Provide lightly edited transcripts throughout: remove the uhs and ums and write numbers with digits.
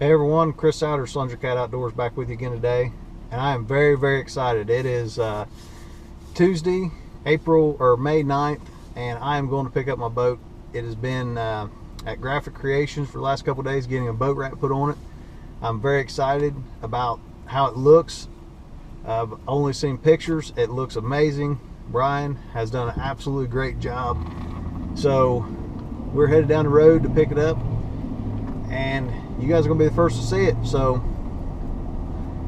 Hey everyone, Chris Souders, Slunger Cat Outdoors, back with you again today, and I am very excited. It is Tuesday, May 9th, and I am going to pick up my boat. It has been at Graphic Creations for the last couple of days getting a boat wrap put on it. I'm very excited about how it looks. I've only seen pictures. It looks amazing. Brian has done an absolutely great job. So we're headed down the road to pick it up, and you guys are going to be the first to see it. So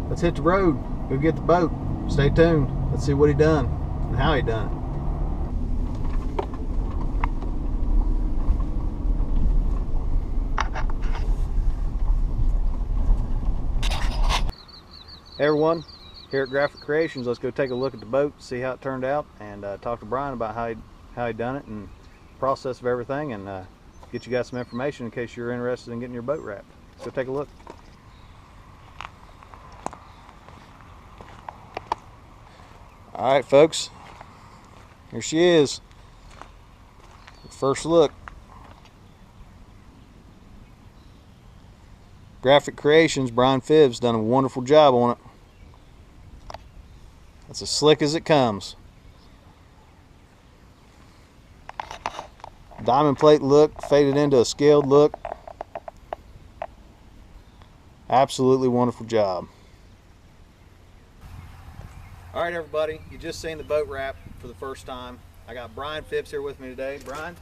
let's hit the road, go get the boat. Stay tuned. Let's see what he done and how he done it. Hey everyone, here at Graphic Creations, let's go take a look at the boat, see how it turned out, and talk to Brian about how he done it and the process of everything, and get you guys some information in case you're interested in getting your boat wrapped. Let's go take a look. All right, folks, here she is. First look. Graphic Creations, Brian Phibbs done a wonderful job on it. That's as slick as it comes. Diamond plate look faded into a scaled look. Absolutely wonderful job. All right, everybody, you just seen the boat wrap for the first time. I got Brian Phibbs here with me today. Brian,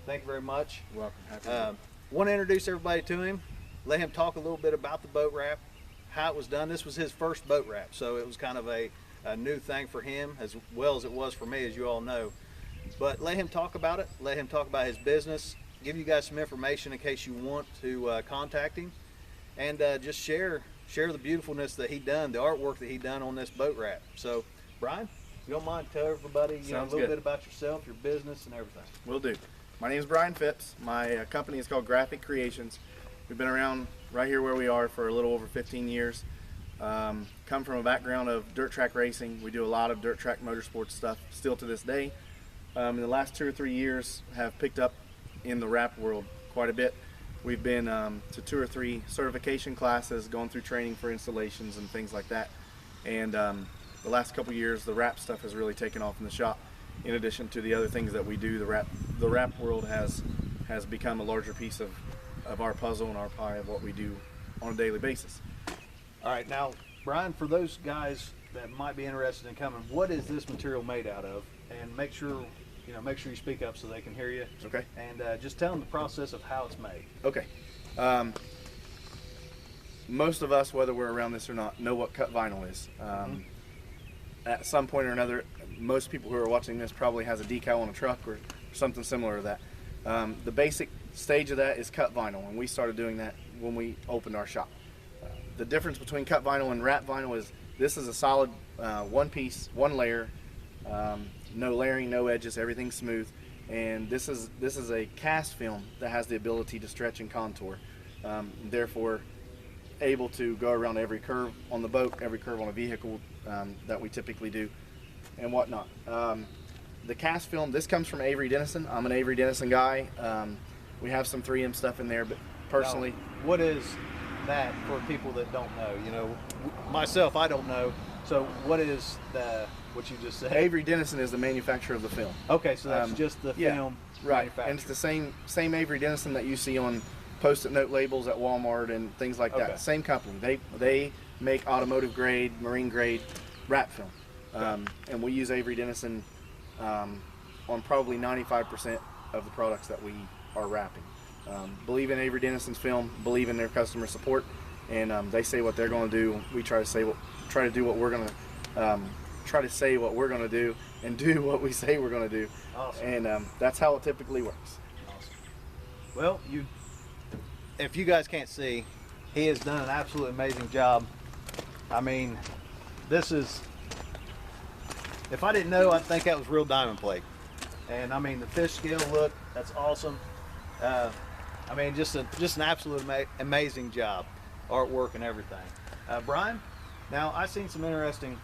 thank you very much. You're welcome. Happy to want to introduce everybody to him, let him talk a little bit about the boat wrap, how it was done. This was his first boat wrap, so it was kind of a new thing for him as well as it was for me, as you all know. But let him talk about it, let him talk about his business, give you guys some information in case you want to contact him, and just share the beautifulness that he done, the artwork that he done on this boat wrap. So, Brian, if you don't mind, tell everybody a little bit about yourself, your business, and everything. Will do. My name is Brian Phibbs. My company is called Graphic Creations. We've been around right here where we are for a little over 15 years. Come from a background of dirt track racing. We do a lot of dirt track motorsports stuff still to this day. In the last 2 or 3 years, have picked up in the wrap world quite a bit. We've been to 2 or 3 certification classes, going through training for installations and things like that. And the last couple years, the wrap stuff has really taken off in the shop. In addition to the other things that we do, the wrap world has become a larger piece of our puzzle and our pie of what we do on a daily basis. All right, now, Brian, for those guys that might be interested in coming, what is this material made out of? And make sure you speak up so they can hear you. Okay. And just tell them the process of how it's made. Okay. Most of us, whether we're around this or not, know what cut vinyl is. At some point or another, most people who are watching this probably has a decal on a truck or something similar to that. The basic stage of that is cut vinyl, and we started doing that when we opened our shop. The difference between cut vinyl and wrap vinyl is this is a solid one piece, one layer, no layering, no edges, everything's smooth. And this is a cast film that has the ability to stretch and contour, therefore able to go around every curve on the boat, every curve on a vehicle that we typically do, and whatnot. The cast film, this comes from Avery Dennison. I'm an Avery Dennison guy. We have some 3M stuff in there, but personally, now, what is that for people that don't know? Myself, I don't know. So what is what you just said? Avery Dennison is the manufacturer of the film. Okay, so that's just the film, right? And it's the same Avery Dennison that you see on Post-it note labels at Walmart and things like that. Okay. Same company. They make automotive grade, marine grade wrap film, and we use Avery Dennison on probably 95% of the products that we are wrapping. Believe in Avery Dennison's film, believe in their customer support, and they say what they're going to do. We try to say what we're going to do, and do what we say we're going to do. Awesome. And that's how it typically works. Awesome. Well, if you guys can't see, he has done an absolutely amazing job. I mean, this is, if I didn't know, I'd think that was real diamond plate. And I mean, the fish scale look, that's awesome. I mean, just an absolute amazing job, artwork and everything. Brian, now I've seen some interesting,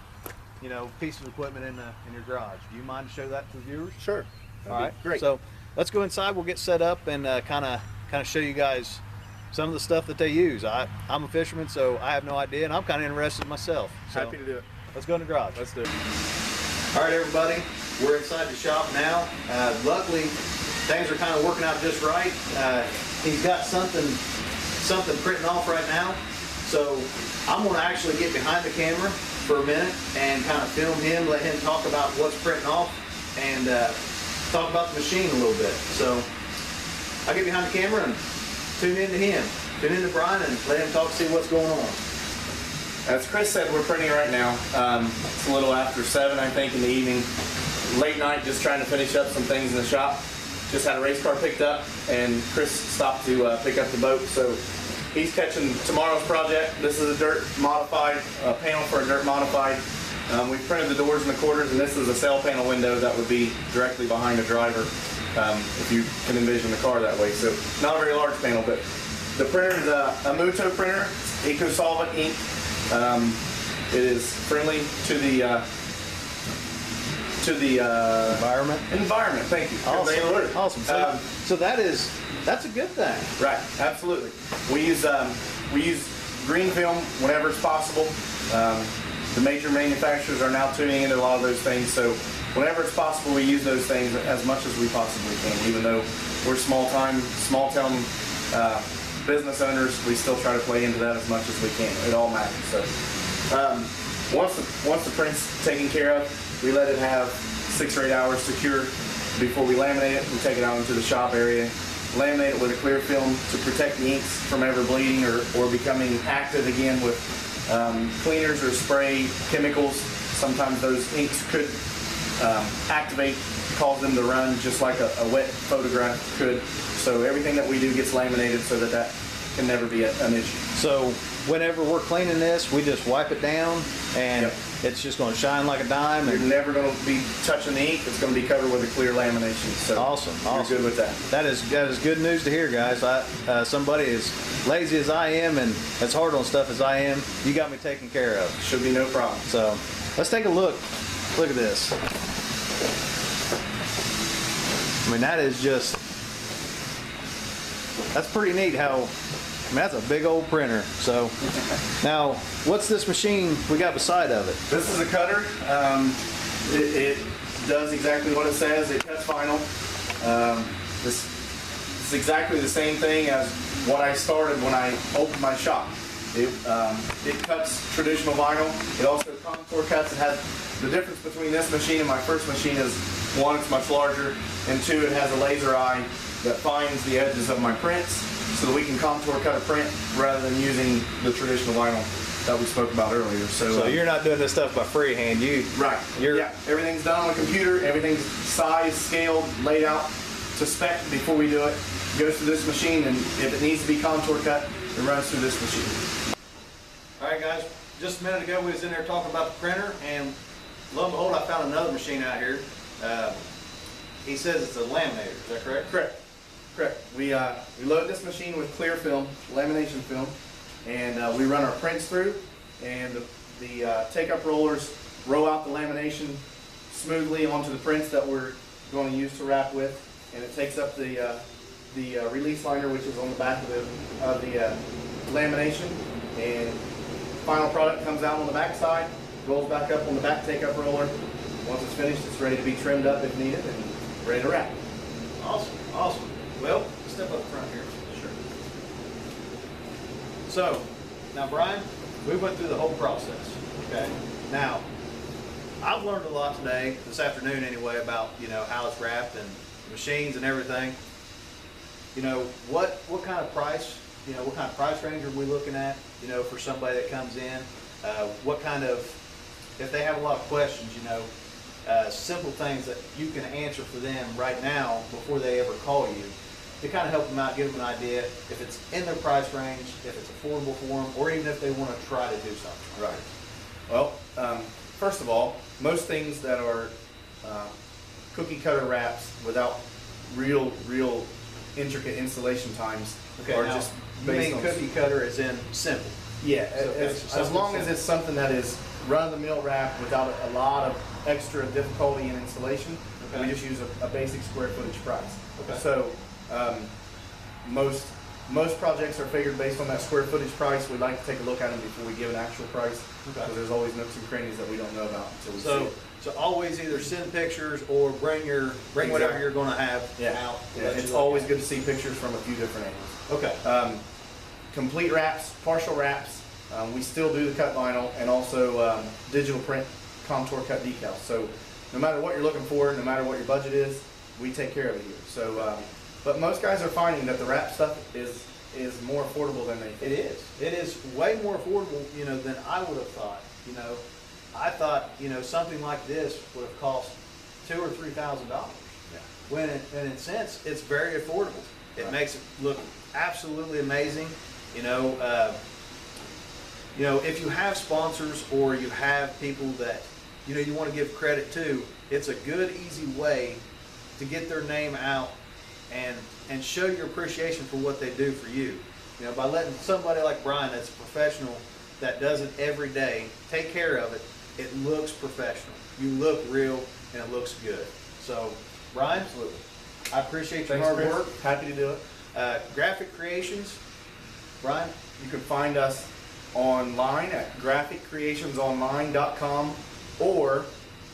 pieces of equipment in your garage. Do you mind to show that to the viewers? Sure. All right, great. So let's go inside. We'll get set up and kind of show you guys some of the stuff that they use. I'm a fisherman, so I have no idea, and I'm kind of interested myself. So Happy to do it. let's go in the garage. Let's do it. All right, everybody, we're inside the shop now. Luckily, things are kind of working out just right. He's got something printing off right now, so I'm going to actually get behind the camera for a minute and kind of film him, let him talk about what's printing off, and talk about the machine a little bit. So I'll get behind the camera and tune into him, tune into Brian, and let him talk, see what's going on. As Chris said, we're printing right now. It's a little after 7, I think, in the evening. Late night, just trying to finish up some things in the shop. Just had a race car picked up, and Chris stopped to pick up the boat. So he's catching tomorrow's project. This is a dirt modified, panel for a dirt modified. We've printed the doors and the quarters, and this is a cell panel window that would be directly behind the driver, if you can envision the car that way. So not a very large panel, but the printer is a Muto printer, eco-solvent ink. It is friendly to the Environment. Environment. Thank you. Awesome. Awesome. So that's a good thing. Right. Absolutely. We use green film whenever it's possible. The major manufacturers are now tuning into a lot of those things, so whenever it's possible, we use those things as much as we possibly can. Even though we're small town business owners, we still try to play into that as much as we can. It all matters. So once the print's taken care of, we let it have 6 or 8 hours to cure before we laminate it. We take it out into the shop area, laminate it with a clear film to protect the inks from ever bleeding or becoming active again with cleaners or spray chemicals. Sometimes those inks could activate, cause them to run just like a wet photograph could. So everything that we do gets laminated so that can never be an issue. So whenever we're cleaning this, we just wipe it down, and Yep. It's just going to shine like a dime. You're And never going to be touching the ink. It's going to be covered with a clear lamination. So awesome. You're good with that. That is good news to hear, guys. Somebody as lazy as I am and as hard on stuff as I am, you got me taken care of. Should be no problem. So let's take a look. Look at this. I mean, that's pretty neat how, that's a big old printer. So now, what's this machine we got beside of it? This is a cutter. It does exactly what it says. It cuts vinyl. This is exactly the same thing as what I started when I opened my shop. It cuts traditional vinyl. It also contour cuts. It has the difference between this machine and my first machine is, 1, it's much larger, and 2, it has a laser eye that finds the edges of my prints so that we can contour cut a print rather than using the traditional vinyl that we spoke about earlier. So you're not doing this stuff by freehand. Right. Yeah. Everything's done on the computer. Everything's sized, scaled, laid out to spec before we do it. It goes through this machine, and if it needs to be contour cut, it runs through this machine. All right, guys. Just a minute ago, we was in there talking about the printer, and lo and behold, I found another machine out here. He says it's a laminator. Is that correct? Correct. We load this machine with clear film, lamination film, and we run our prints through, and the take-up rollers roll out the lamination smoothly onto the prints that we're going to use to wrap with, and it takes up the release liner, which is on the back of the lamination, and final product comes out on the back side, rolls back up on the back take-up roller. Once it's finished, it's ready to be trimmed up if needed, and ready to wrap. Awesome. Well, step up front here. Sure. So, now Brian, we went through the whole process. Okay. Now, I've learned a lot today, this afternoon anyway, about how it's wrapped and machines and everything. What kind of price? What kind of price range are we looking at? For somebody that comes in, what kind of, if they have a lot of questions, simple things that you can answer for them right now before they ever call you, to kind of help them out, give them an idea if it's in their price range, if it's affordable for them, or even if they want to try to do something. Right. Well, first of all, most things that are cookie cutter wraps without real intricate installation times are now, just you based mean on cookie cutter as in simple? Yeah, So as long as it's something that is run-of-the-mill wrap without a lot of extra difficulty in installation. Okay. We just use a basic square footage price. Okay. So most Most projects are figured based on that square footage price. We'd like to take a look at them before we give an actual price, because there's always nooks and crannies that we don't know about until we see it. So always either send pictures or bring whatever you're going to have out. Yeah, it's always good to see pictures from a few different angles. Okay. Complete wraps, partial wraps. We still do the cut vinyl and also digital print contour cut decals. So no matter what you're looking for, no matter what your budget is, we take care of it here. So, but most guys are finding that the wrap stuff is more affordable than they think. It is. It is way more affordable, than I would have thought. I thought, something like this would have cost $2,000 or $3,000. Yeah. When in a sense, it's very affordable. It makes it look absolutely amazing. If you have sponsors or you have people that you want to give credit to, it's a good, easy way to get their name out and show your appreciation for what they do for you. By letting somebody like Brian, that's a professional, that does it every day, take care of it, it looks professional. You look real and it looks good. So, Brian, Absolutely. I appreciate your Thanks, hard Chris. work. Happy to do it. Graphic Creations, Brian? You can find us online at graphicreationsonline.com or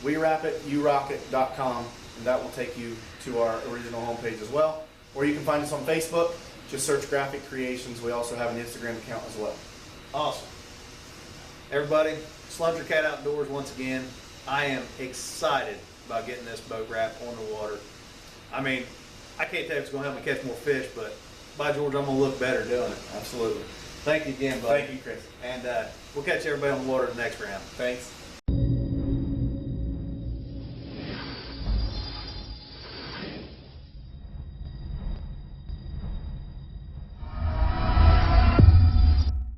WeWrapItYouRockIt.com, and that will take you to our original homepage as well. Or you can find us on Facebook. Just search Graphic Creations. We also have an Instagram account as well. Awesome. Everybody, Slunger Cat Outdoors once again. I am excited about getting this boat wrap on the water. I mean, I can't tell you if it's going to help me catch more fish, but by George, I'm going to look better doing it. Absolutely. Thank you again, buddy. Thank you, Chris. And we'll catch everybody on the water the next round. Thanks.